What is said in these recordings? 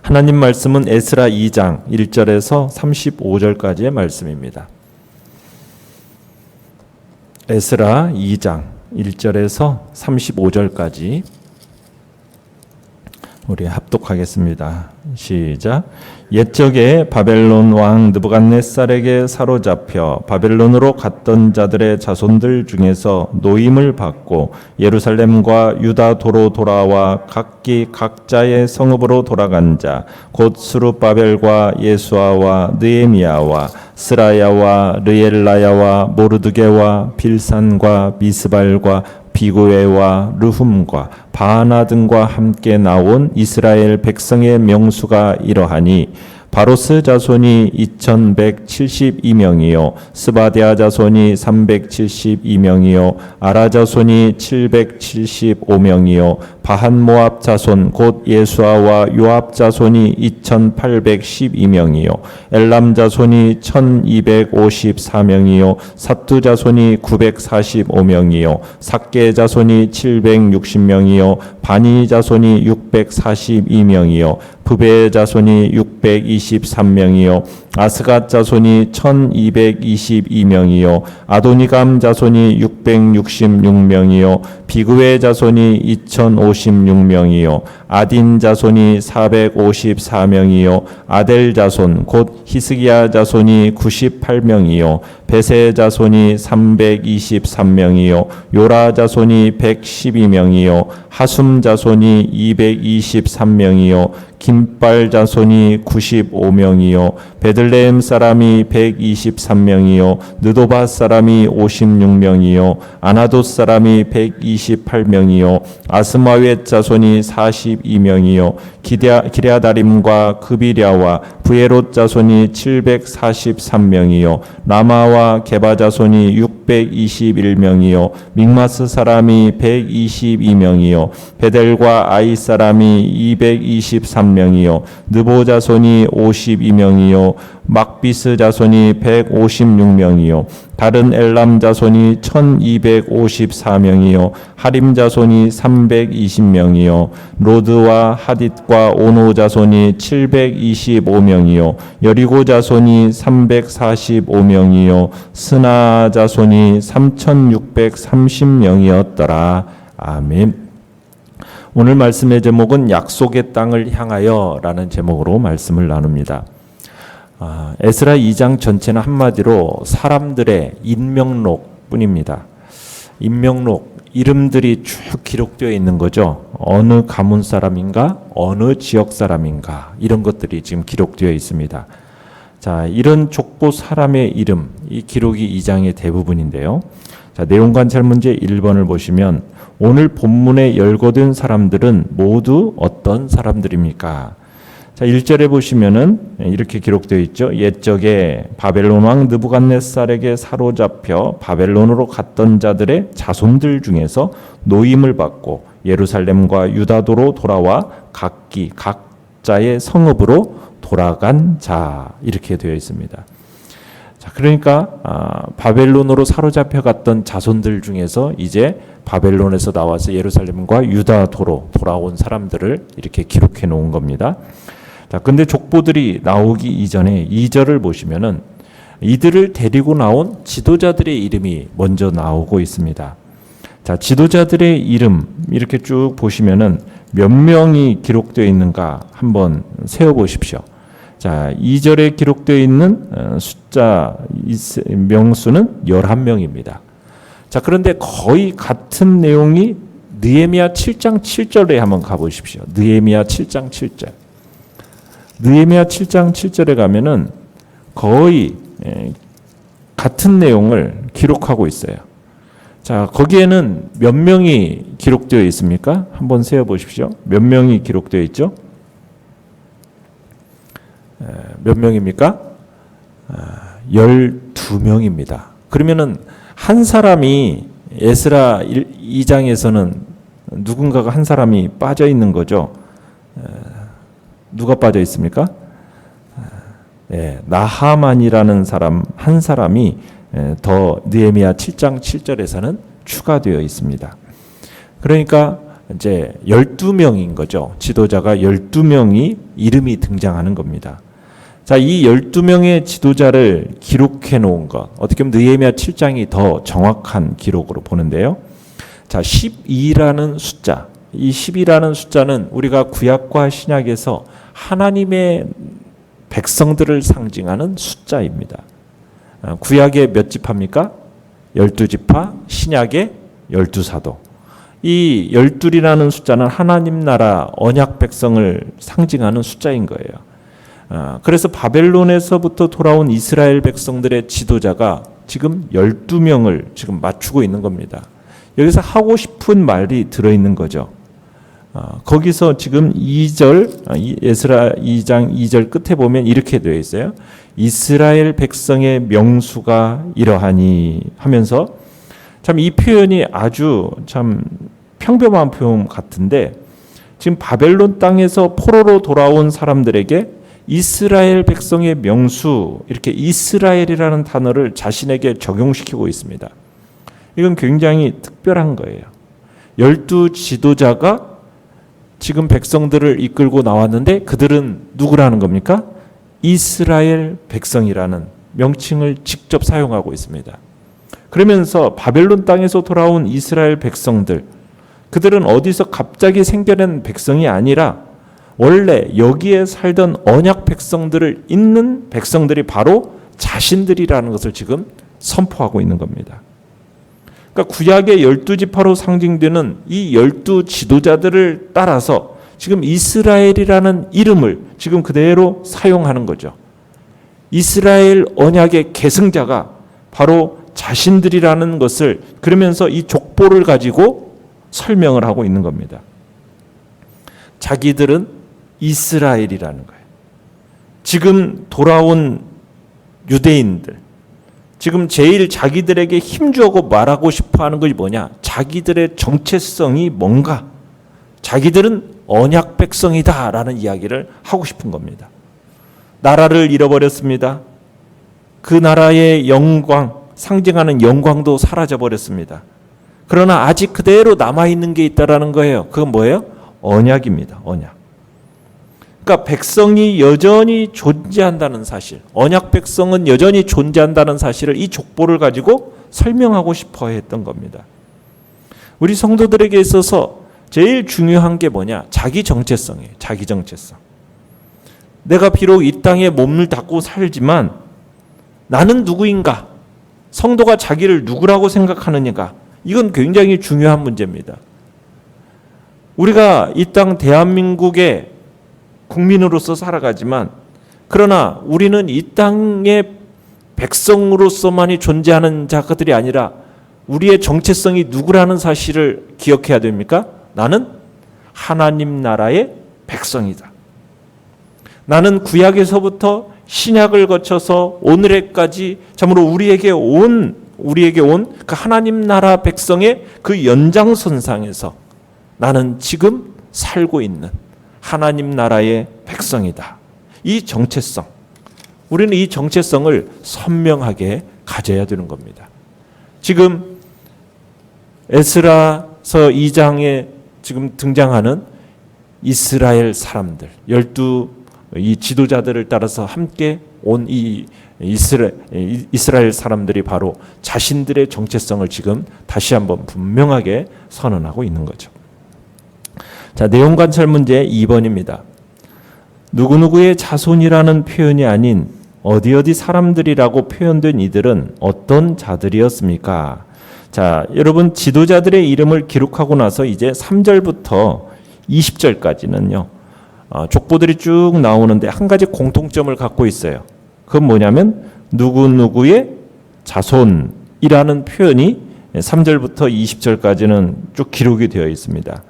하나님 말씀은 에스라 2장 1절에서 35절까지의 말씀입니다. 에스라 2장 1절에서 35절까지 우리 합독하겠습니다. 시작. 옛적에 바벨론 왕 느부갓네살에게 사로잡혀 바벨론으로 갔던 자들의 자손들 중에서 노임을 받고 예루살렘과 유다도로 돌아와 각기 각자의 성읍으로 돌아간 자 곧 스룹바벨과 예수아와 느헤미야와 스라야와 르엘라야와 모르드게와 빌산과 미스발과 비구웨와 르훔과 바하나 등과 함께 나온 이스라엘 백성의 명수가 이러하니 바로스 자손이 2172명이요 스바디아 자손이 372명이요 아라 자손이 775명이요 바한모압 자손 곧 예수아와 요압 자손이 2812명이요 엘람 자손이 1254명이요 삿두 자손이 945명이요 삭게 자손이 760명이요 바니 자손이 642명이요 부베 자손이 623명이요 아스갓 자손이 1222명이요 아도니감 자손이 666명이요 비그웨 자손이 2056명이요 아딘 자손이 454명이요 아델 자손 곧 히스기야 자손이 98명이요 베세 자손이 323명이요 요라 자손이 112명이요 하숨 자손이 223명이요 긴빨 자손이 95명이요 베들레헴 사람이 123명이요 느도바 사람이 56명이요 아나돗 사람이 128명이요 아스마웻 자손이 42명이요 기랴다림과 그비랴와 부에롯 자손이 743명이요 라마와 게바 자손이 621명이요 믹마스 사람이 122명이요 베델과 아이 사람이 223명이요 느보 자손이 52명이요 막비스 자손이 156명이요 다른 엘람 자손이 1254명이요 하림 자손이 320명이요 로드와 하딧과 오노 자손이 725명이요 여리고 자손이 345명이요 스나 자손이 3630명이었더라. 아멘. 오늘 말씀의 제목은 약속의 땅을 향하여 라는 제목으로 말씀을 나눕니다. 에스라 2장 전체는 한마디로 사람들의 인명록 뿐입니다. 인명록, 이름들이 쭉 기록되어 있는 거죠. 어느 가문 사람인가, 어느 지역 사람인가, 이런 것들이 지금 기록되어 있습니다. 자, 이런 족보 사람의 이름, 이 기록이 2장의 대부분인데요. 자, 내용 관찰 문제 1번을 보시면 오늘 본문에 열거된 사람들은 모두 어떤 사람들입니까? 자, 1절에 보시면은 이렇게 기록되어 있죠. 옛적에 바벨론 왕 느부갓네살에게 사로잡혀 바벨론으로 갔던 자들의 자손들 중에서 노임을 받고 예루살렘과 유다도로 돌아와 각기 각자의 성읍으로 돌아간 자, 이렇게 되어 있습니다. 자, 그러니까 바벨론으로 사로잡혀 갔던 자손들 중에서 이제 바벨론에서 나와서 예루살렘과 유다도로 돌아온 사람들을 이렇게 기록해 놓은 겁니다. 자, 근데 족보들이 나오기 이전에 2절을 보시면은 이들을 데리고 나온 지도자들의 이름이 먼저 나오고 있습니다. 자, 지도자들의 이름 이렇게 쭉 보시면은 몇 명이 기록되어 있는가 한번 세어 보십시오. 자, 2절에 기록되어 있는 숫자 명수는 11명입니다. 자, 그런데 거의 같은 내용이 느헤미야 7장 7절에 한번 가보십시오. 느헤미야 7장 7절. 느헤미야 7장 7절에 가면은 거의 같은 내용을 기록하고 있어요. 자, 거기에는 몇 명이 기록되어 있습니까? 한번 세어 보십시오. 몇 명이 기록되어 있죠? 몇 명입니까? 12명입니다. 그러면은 한 사람이 에스라 2장에서는 누군가가 한 사람이 빠져 있는 거죠. 누가 빠져 있습니까? 나하만이라는 사람 한 사람이 더 느헤미야 7장 7절에서는 추가되어 있습니다. 그러니까 이제 12명인 거죠. 지도자가 12명이 이름이 등장하는 겁니다. 자, 이 12명의 지도자를 기록해 놓은 것, 어떻게 보면 느헤미야 7장이 더 정확한 기록으로 보는데요. 자, 12라는 숫자, 이 12라는 숫자는 우리가 구약과 신약에서 하나님의 백성들을 상징하는 숫자입니다. 구약의 몇 지파입니까? 12지파, 신약의 12사도. 이 12이라는 숫자는 하나님 나라 언약 백성을 상징하는 숫자인 거예요. 그래서 바벨론에서부터 돌아온 이스라엘 백성들의 지도자가 지금 12명을 지금 맞추고 있는 겁니다. 여기서 하고 싶은 말이 들어있는 거죠. 거기서 지금 2절, 에스라 2장 2절 끝에 보면 이렇게 되어 있어요. 이스라엘 백성의 명수가 이러하니 하면서 참 이 표현이 아주 참 평범한 표현 같은데 지금 바벨론 땅에서 포로로 돌아온 사람들에게 이스라엘 백성의 명수, 이렇게 이스라엘이라는 단어를 자신에게 적용시키고 있습니다. 이건 굉장히 특별한 거예요. 12 지도자가 지금 백성들을 이끌고 나왔는데 그들은 누구라는 겁니까? 이스라엘 백성이라는 명칭을 직접 사용하고 있습니다. 그러면서 바벨론 땅에서 돌아온 이스라엘 백성들, 그들은 어디서 갑자기 생겨난 백성이 아니라 원래 여기에 살던 언약 백성들을 잇는 백성들이 바로 자신들이라는 것을 지금 선포하고 있는 겁니다. 그러니까 구약의 12지파로 상징되는 이 12 지도자들을 따라서 지금 이스라엘이라는 이름을 지금 그대로 사용하는 거죠. 이스라엘 언약의 계승자가 바로 자신들이라는 것을 그러면서 이 족보를 가지고 설명을 하고 있는 겁니다. 자기들은 이스라엘이라는 거예요. 지금 돌아온 유대인들, 지금 제일 자기들에게 힘주고 말하고 싶어하는 것이 뭐냐? 자기들의 정체성이 뭔가? 자기들은 언약 백성이다라는 이야기를 하고 싶은 겁니다. 나라를 잃어버렸습니다. 그 나라의 영광, 상징하는 영광도 사라져버렸습니다. 그러나 아직 그대로 남아있는 게 있다라는 거예요. 그건 뭐예요? 언약입니다. 언약. 그러니까 백성이 여전히 존재한다는 사실, 언약 백성은 여전히 존재한다는 사실을 이 족보를 가지고 설명하고 싶어 했던 겁니다. 우리 성도들에게 있어서 제일 중요한 게 뭐냐? 자기 정체성이에요. 자기 정체성. 내가 비록 이 땅에 몸을 닫고 살지만 나는 누구인가? 성도가 자기를 누구라고 생각하느냐가 이건 굉장히 중요한 문제입니다. 우리가 이 땅 대한민국의 국민으로서 살아가지만 그러나 우리는 이 땅의 백성으로서만이 존재하는 자들이 아니라 우리의 정체성이 누구라는 사실을 기억해야 됩니까? 나는 하나님 나라의 백성이다. 나는 구약에서부터 신약을 거쳐서 오늘에까지 참으로 우리에게 온 그 하나님 나라 백성의 그 연장선상에서 나는 지금 살고 있는 하나님 나라의 백성이다. 이 정체성, 우리는 이 정체성을 선명하게 가져야 되는 겁니다. 지금 에스라서 2장에 지금 등장하는 이스라엘 사람들, 12이 지도자들을 따라서 함께 온 이 이스라엘 사람들이 바로 자신들의 정체성을 지금 다시 한번 분명하게 선언하고 있는 거죠. 자, 내용 관찰 문제 2번입니다. 누구누구의 자손이라는 표현이 아닌 어디 사람들이라고 표현된 이들은 어떤 자들이었습니까? 자, 여러분 지도자들의 이름을 기록하고 나서 이제 3절부터 20절까지는요. 족보들이 쭉 나오는데 한 가지 공통점을 갖고 있어요. 그건 뭐냐면 누구누구의 자손이라는 표현이 3절부터 20절까지는 쭉 기록이 되어 있습니다.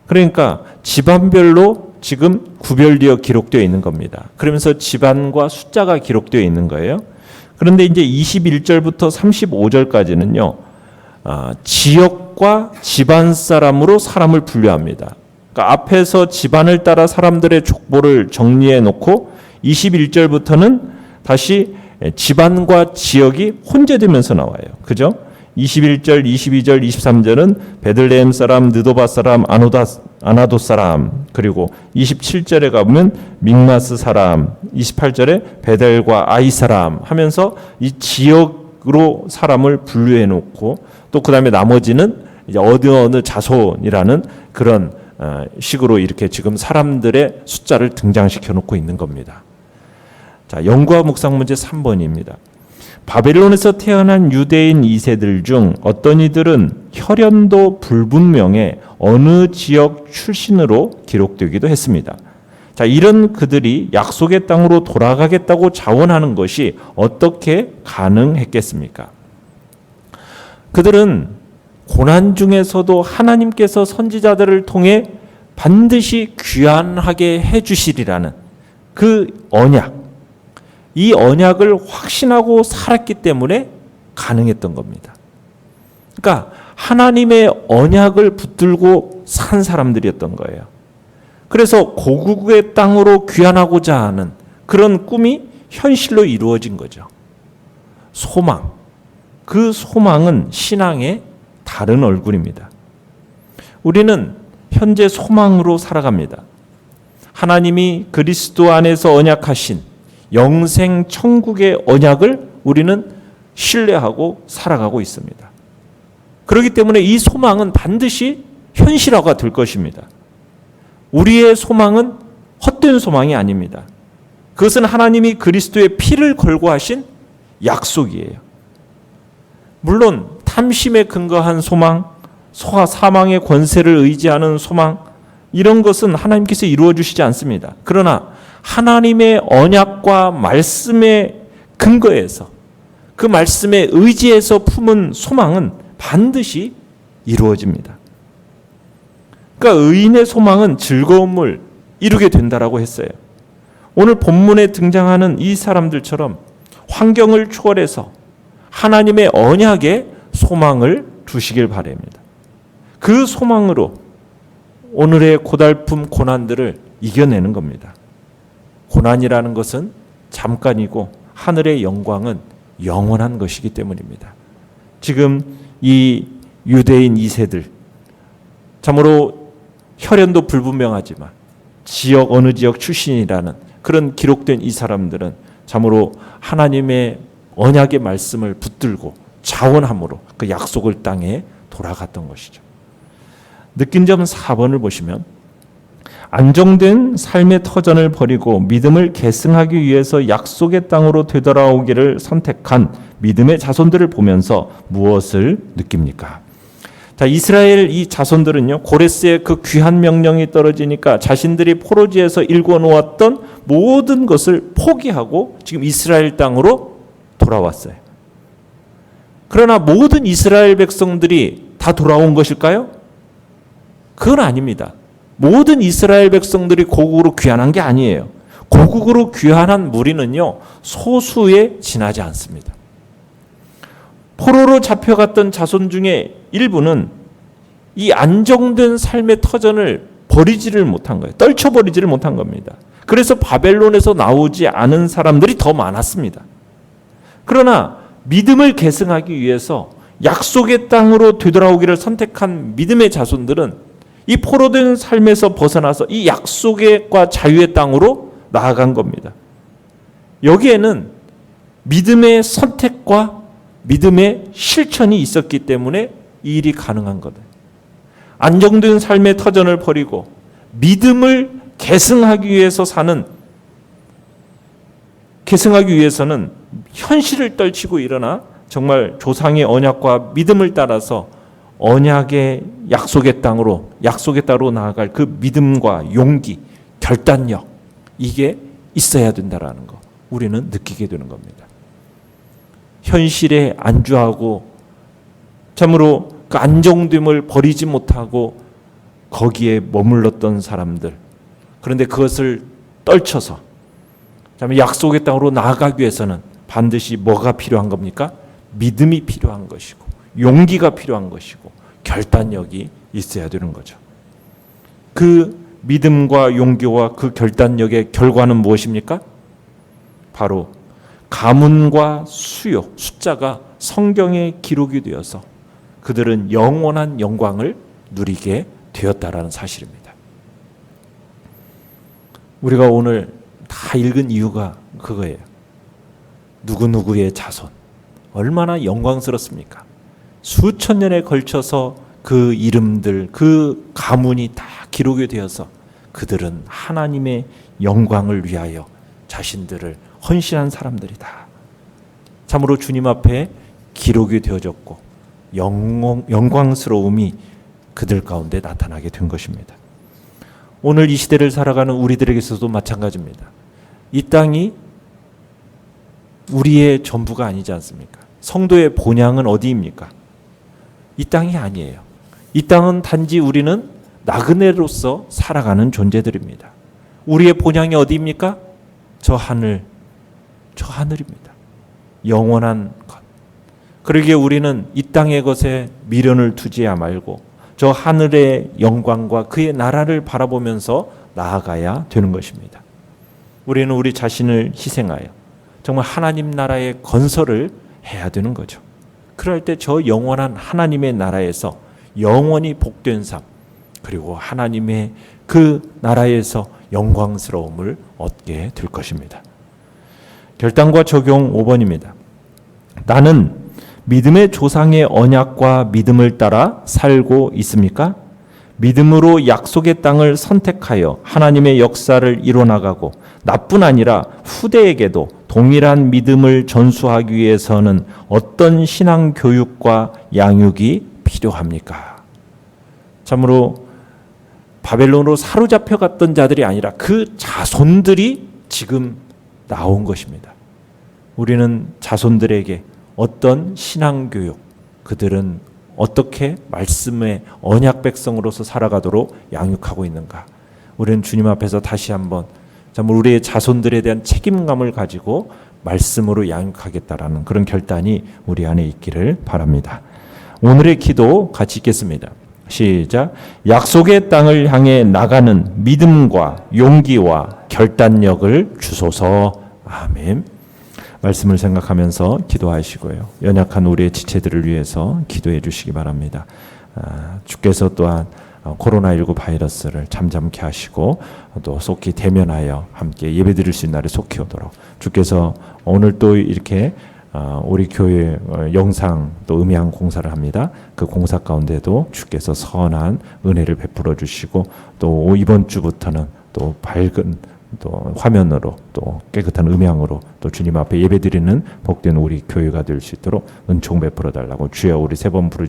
그러니까 집안별로 지금 구별되어 기록되어 있는 겁니다. 그러면서 집안과 숫자가 기록되어 있는 거예요. 그런데 이제 21절부터 35절까지는요. 지역과 집안 사람으로 사람을 분류합니다. 그러니까 앞에서 집안을 따라 사람들의 족보를 정리해 놓고 21절부터는 다시 집안과 지역이 혼재되면서 나와요. 그죠? 21절, 22절, 23절은 베들레헴 사람, 느도바 사람, 아나도 사람, 그리고 27절에 가보면 믹마스 사람, 28절에 베델과 아이 사람 하면서 이 지역으로 사람을 분류해 놓고 또 그 다음에 나머지는 이제 어느 자손이라는 그런 식으로 이렇게 지금 사람들의 숫자를 등장시켜 놓고 있는 겁니다. 자, 연구와 묵상 문제 3번입니다. 바벨론에서 태어난 유대인 2세들 중 어떤 이들은 혈연도 불분명해 어느 지역 출신으로 기록되기도 했습니다. 자, 이런 그들이 약속의 땅으로 돌아가겠다고 자원하는 것이 어떻게 가능했겠습니까? 그들은 고난 중에서도 하나님께서 선지자들을 통해 반드시 귀환하게 해주시리라는 그 언약, 이 언약을 확신하고 살았기 때문에 가능했던 겁니다. 그러니까 하나님의 언약을 붙들고 산 사람들이었던 거예요. 그래서 고국의 땅으로 귀환하고자 하는 그런 꿈이 현실로 이루어진 거죠. 소망, 그 소망은 신앙의 다른 얼굴입니다. 우리는 현재 소망으로 살아갑니다. 하나님이 그리스도 안에서 언약하신 영생 천국의 언약을 우리는 신뢰하고 살아가고 있습니다. 그렇기 때문에 이 소망은 반드시 현실화가 될 것입니다. 우리의 소망은 헛된 소망이 아닙니다. 그것은 하나님이 그리스도의 피를 걸고 하신 약속이에요. 물론 탐심에 근거한 소망, 사망의 권세를 의지하는 소망, 이런 것은 하나님께서 이루어 주시지 않습니다. 그러나 하나님의 언약과 말씀의 근거에서 그 말씀에 의지해서 품은 소망은 반드시 이루어집니다. 그러니까 의인의 소망은 즐거움을 이루게 된다라고 했어요. 오늘 본문에 등장하는 이 사람들처럼 환경을 초월해서 하나님의 언약에 소망을 두시길 바랍니다. 그 소망으로 오늘의 고달픔 고난들을 이겨내는 겁니다. 고난이라는 것은 잠깐이고 하늘의 영광은 영원한 것이기 때문입니다. 지금 이 유대인 2세들 참으로 혈연도 불분명하지만 어느 지역 출신이라는 그런 기록된 이 사람들은 참으로 하나님의 언약의 말씀을 붙들고 자원함으로 그 약속을 땅에 돌아갔던 것이죠. 느낀 점 4번을 보시면 안정된 삶의 터전을 버리고 믿음을 계승하기 위해서 약속의 땅으로 되돌아오기를 선택한 믿음의 자손들을 보면서 무엇을 느낍니까? 자, 이스라엘 이 자손들은요, 고레스의 그 귀한 명령이 떨어지니까 자신들이 포로지에서 일궈 놓았던 모든 것을 포기하고 지금 이스라엘 땅으로 돌아왔어요. 그러나 모든 이스라엘 백성들이 다 돌아온 것일까요? 그건 아닙니다. 모든 이스라엘 백성들이 고국으로 귀환한 게 아니에요. 고국으로 귀환한 무리는요, 소수에 지나지 않습니다. 포로로 잡혀갔던 자손 중에 일부는 이 안정된 삶의 터전을 버리지를 못한 거예요. 떨쳐버리지를 못한 겁니다. 그래서 바벨론에서 나오지 않은 사람들이 더 많았습니다. 그러나 믿음을 계승하기 위해서 약속의 땅으로 되돌아오기를 선택한 믿음의 자손들은 이 포로된 삶에서 벗어나서 이 약속과 자유의 땅으로 나아간 겁니다. 여기에는 믿음의 선택과 믿음의 실천이 있었기 때문에 이 일이 가능한 거다. 안정된 삶의 터전을 버리고 믿음을 계승하기 위해서는 현실을 떨치고 일어나 정말 조상의 언약과 믿음을 따라서 언약의 약속의 땅으로 나아갈 그 믿음과 용기, 결단력, 이게 있어야 된다라는 거 우리는 느끼게 되는 겁니다. 현실에 안주하고 참으로 그 안정됨을 버리지 못하고 거기에 머물렀던 사람들, 그런데 그것을 떨쳐서 약속의 땅으로 나아가기 위해서는 반드시 뭐가 필요한 겁니까? 믿음이 필요한 것이고 용기가 필요한 것이고 결단력이 있어야 되는 거죠. 그 믿음과 용기와 그 결단력의 결과는 무엇입니까? 바로 가문과 수요, 숫자가 성경에 기록이 되어서 그들은 영원한 영광을 누리게 되었다라는 사실입니다. 우리가 오늘 다 읽은 이유가 그거예요. 누구누구의 자손. 얼마나 영광스럽습니까? 수천 년에 걸쳐서 그 이름들, 그 가문이 다 기록이 되어서 그들은 하나님의 영광을 위하여 자신들을 헌신한 사람들이다. 참으로 주님 앞에 기록이 되어졌고 영광스러움이 그들 가운데 나타나게 된 것입니다. 오늘 이 시대를 살아가는 우리들에게서도 마찬가지입니다. 이 땅이 우리의 전부가 아니지 않습니까? 성도의 본향은 어디입니까? 이 땅이 아니에요. 이 땅은 단지 우리는 나그네로서 살아가는 존재들입니다. 우리의 본향이 어디입니까? 저 하늘입니다. 영원한 것. 그러기에 우리는 이 땅의 것에 미련을 두지 말고 저 하늘의 영광과 그의 나라를 바라보면서 나아가야 되는 것입니다. 우리는 우리 자신을 희생하여 정말 하나님 나라의 건설을 해야 되는 거죠. 그럴 때 저 영원한 하나님의 나라에서 영원히 복된 삶, 그리고 하나님의 그 나라에서 영광스러움을 얻게 될 것입니다. 결단과 적용 5번입니다. 나는 믿음의 조상의 언약과 믿음을 따라 살고 있습니까? 믿음으로 약속의 땅을 선택하여 하나님의 역사를 이뤄나가고 나뿐 아니라 후대에게도 동일한 믿음을 전수하기 위해서는 어떤 신앙 교육과 양육이 필요합니까? 참으로 바벨론으로 사로잡혀 갔던 자들이 아니라 그 자손들이 지금 나온 것입니다. 우리는 자손들에게 어떤 신앙 교육, 그들은 어떻게 말씀의 언약 백성으로서 살아가도록 양육하고 있는가? 우리는 주님 앞에서 다시 한번 정말 우리의 자손들에 대한 책임감을 가지고 말씀으로 양육하겠다라는 그런 결단이 우리 안에 있기를 바랍니다. 오늘의 기도 같이 읽겠습니다. 시작. 약속의 땅을 향해 나가는 믿음과 용기와 결단력을 주소서. 아멘. 말씀을 생각하면서 기도하시고요. 연약한 우리의 지체들을 위해서 기도해 주시기 바랍니다. 주께서 또한 코로나19 바이러스를 잠잠케 하시고 또 속히 대면하여 함께 예배드릴 수 있는 날에 속히 오도록 주께서 오늘 또 이렇게 우리 교회 영상 또 음향 공사를 합니다. 그 공사 가운데도 주께서 선한 은혜를 베풀어 주시고 또 이번 주부터는 또 밝은 또 화면으로 또 깨끗한 음향으로 또 주님 앞에 예배드리는 복된 우리 교회가 될 수 있도록 은총 베풀어 달라고 주여 우리 세 번 부르